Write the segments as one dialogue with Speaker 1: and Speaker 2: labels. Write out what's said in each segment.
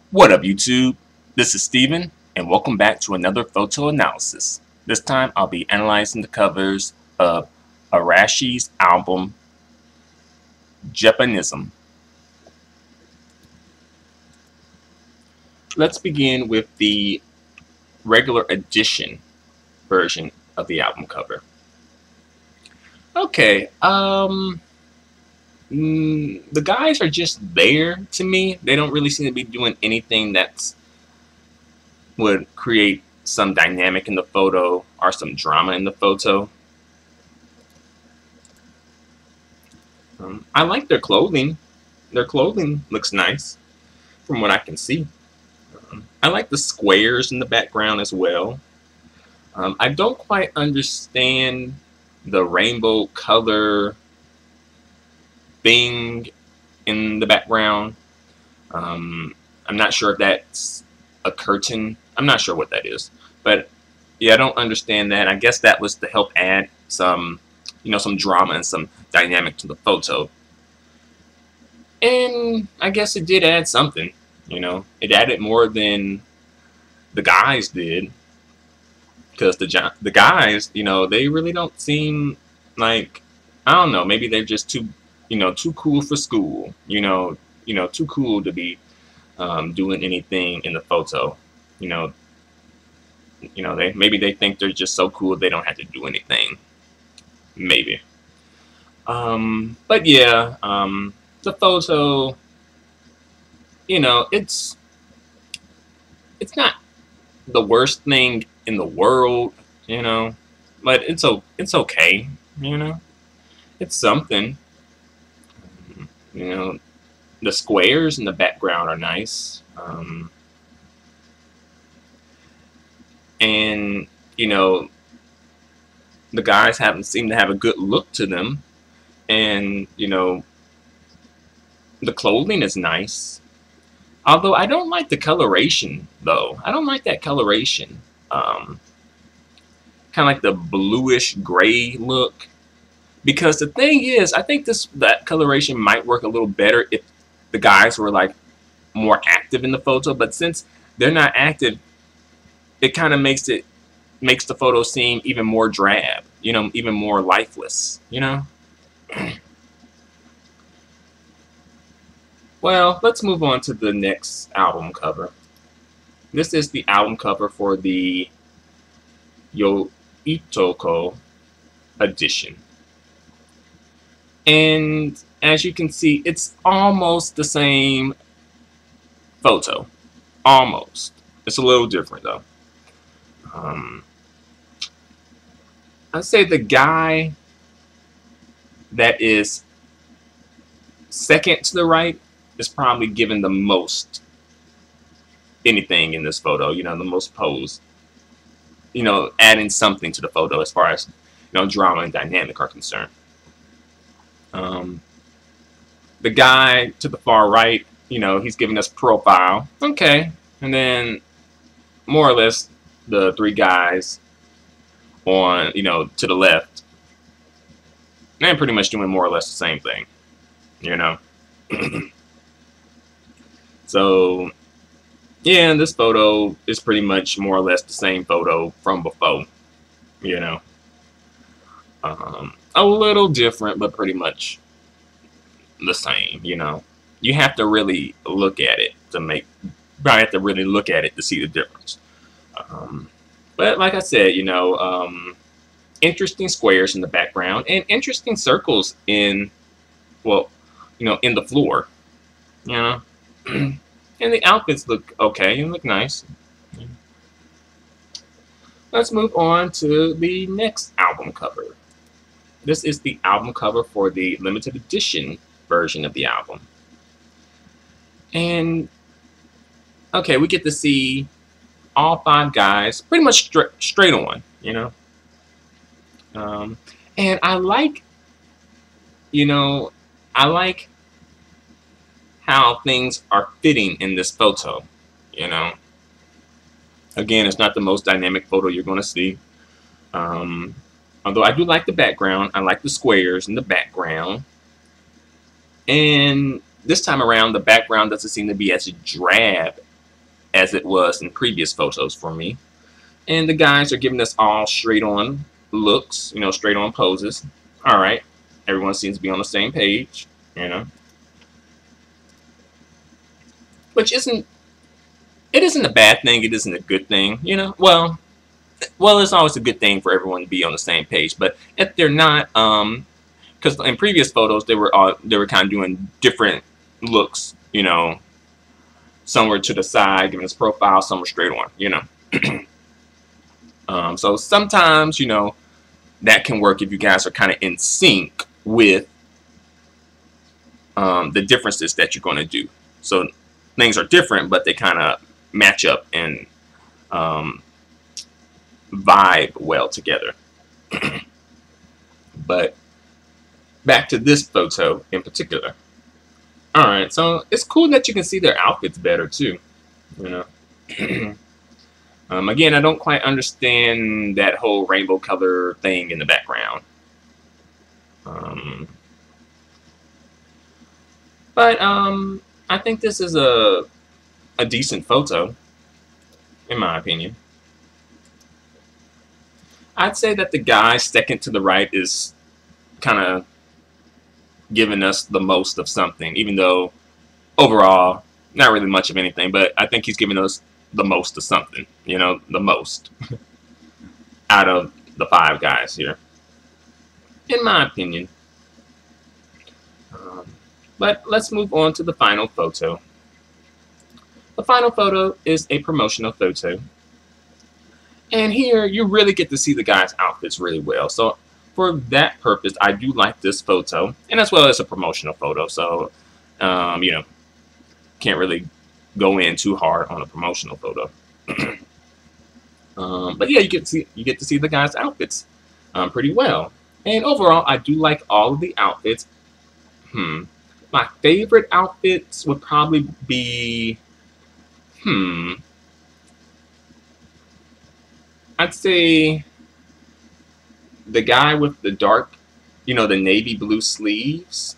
Speaker 1: What up, YouTube? This is Steven, and welcome back to another photo analysis. This time I'll be analyzing the covers of Arashi's album, Japonism. Let's begin with the regular edition version of the album cover. Okay, the guys are just there to me. They don't really seem to be doing anything that would create some dynamic in the photo or some drama in the photo. I like their clothing. Their clothing looks nice from what I can see. I like the squares in the background as well. I don't quite understand the rainbow color thing in the background. I'm not sure if that's a curtain. I'm not sure what that is, but yeah, I don't understand that. I guess that was to help add some, some drama and some dynamic to the photo. And I guess it did add something. It added more than the guys did, because the guys, they really don't seem like, I don't know, maybe they're just too cool for school. Too cool to be doing anything in the photo. Maybe they think they're just so cool they don't have to do anything. Maybe. But yeah, the photo, it's not the worst thing in the world, but it's okay, it's something. The squares in the background are nice. And the guys haven't seemed to have a good look to them, and the clothing is nice, although I don't like the coloration, though. I don't like that coloration, kind of like the bluish gray look, because the thing is, I think that coloration might work a little better if the guys were like more active in the photo, but since they're not active, it kind of makes the photo seem even more drab, even more lifeless, Well, let's move on to the next album cover. This is the album cover for the Yoitoko edition. And as you can see, it's almost the same photo. Almost. It's a little different, though. I'd say the guy that is second to the right is probably given the most anything in this photo, the most pose, adding something to the photo as far as, drama and dynamic are concerned. The guy to the far right, he's giving us profile. Okay. And then more or less the three guys on, to the left, and pretty much doing more or less the same thing, So, yeah, this photo is pretty much more or less the same photo from before, a little different, but pretty much the same, You have to really look at it probably have to really look at it to see the difference. But like I said, interesting squares in the background and interesting circles in the floor, and the outfits look okay and look nice. Let's move on to the next album cover. This is the album cover for the limited edition version of the album. And okay, we get to see all five guys pretty much straight on, and I like how things are fitting in this photo. Again, it's not the most dynamic photo you're going to see, although I do like the background. I like the squares in the background, and this time around the background doesn't seem to be as drab as it was in previous photos for me. And the guys are giving us all straight on looks, you know, straight on poses. All right, everyone seems to be on the same page, you know, which isn't, it isn't a bad thing. It isn't a good thing, you know. Well, it's always a good thing for everyone to be on the same page. But if they're not, because in previous photos they were kind of doing different looks, you know. Some were to the side, giving us profile. Some were straight on, you know. So sometimes, you know, that can work if you guys are kind of in sync with the differences that you're going to do. So things are different, but they kind of match up and vibe well together. But back to this photo in particular. All right, so it's cool that you can see their outfits better too, you know. Again, I don't quite understand that whole rainbow color thing in the background. But I think this is a decent photo, in my opinion. I'd say that the guy second to the right is kind of giving us the most of something, even though overall, not really much of anything, but I think he's giving us the most of something, you know, the most out of the 5 guys here, in my opinion. But let's move on to the final photo. The final photo is a promotional photo. And here, you really get to see the guys' outfits really well. So for that purpose, I do like this photo, and as well as a promotional photo. So, you know, can't really go in too hard on a promotional photo. But yeah, you get to see the guys' outfits pretty well. And overall, I do like all of the outfits. My favorite outfits would probably be, I'd say the guy with the dark, you know, the navy blue sleeves.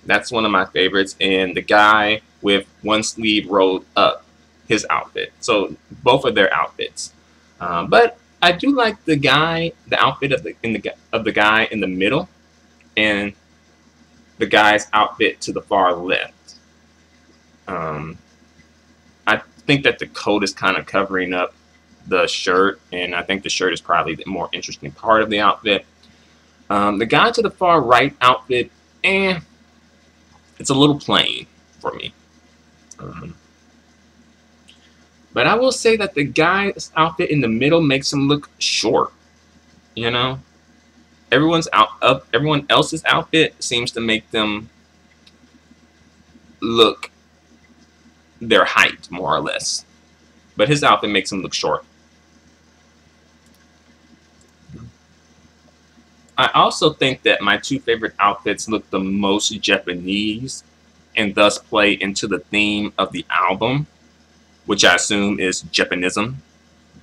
Speaker 1: That's one of my favorites. And the guy with one sleeve rolled up, his outfit. So both of their outfits. But I do like the outfit of the guy in the middle, and the guy's outfit to the far left. I think that the coat is kind of covering up the shirt, and I think the shirt is probably the more interesting part of the outfit. The guy to the far right outfit, it's a little plain for me. But I will say that the guy's outfit in the middle makes him look short. You know, everyone else's outfit seems to make them look their height, more or less. But his outfit makes him look short. I also think that my 2 favorite outfits look the most Japanese, and thus play into the theme of the album, which I assume is Japonism.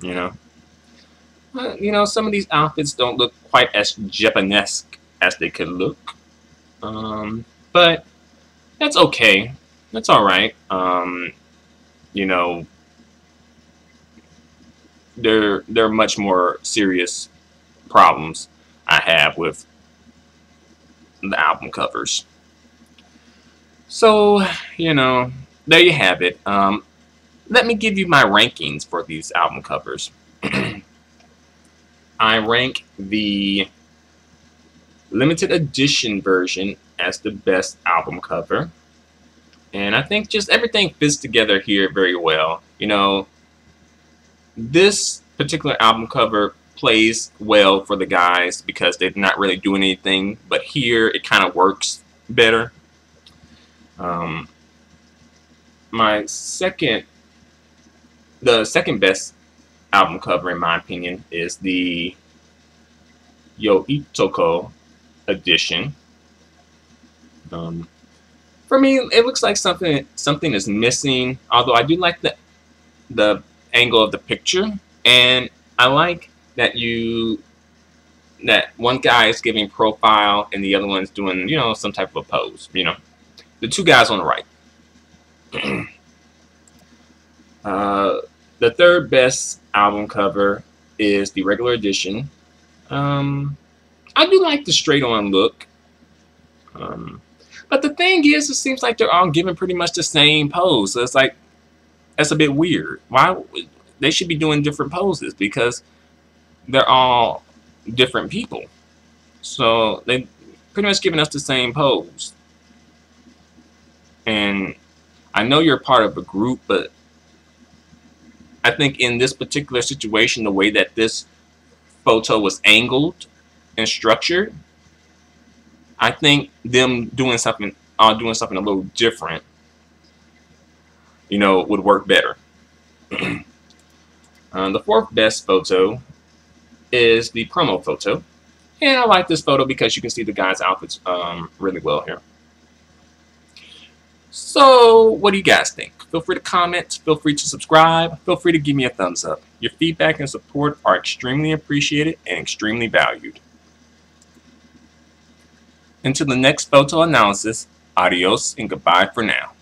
Speaker 1: You know, some of these outfits don't look quite as Japanesque as they could look, but that's okay. That's all right. You know, there are much more serious problems I have with the album covers. So, you know, there you have it. Let me give you my rankings for these album covers. I rank the limited edition version as the best album cover. And I think just everything fits together here very well. You know, this particular album cover plays well for the guys because they're not really doing anything, but here it kind of works better. The second best album cover, in my opinion, is the Yoitoko edition. For me, it looks like something is missing. Although I do like the angle of the picture, and I like that one guy is giving profile and the other one's doing, you know, some type of a pose. You know, the 2 guys on the right. The third best album cover is the regular edition. I do like the straight-on look. But the thing is, it seems like they're all giving pretty much the same pose. So it's like, that's a bit weird. Why? They should be doing different poses because they're all different people. So they pretty much giving us the same pose. And I know you're part of a group, but I think in this particular situation, the way that this photo was angled and structured, I think them doing something a little different, would work better. The fourth best photo is the promo photo. And I like this photo because you can see the guys' outfits really well here. So, what do you guys think? Feel free to comment, feel free to subscribe, feel free to give me a thumbs up. Your feedback and support are extremely appreciated and extremely valued. Until the next photo analysis, adios and goodbye for now.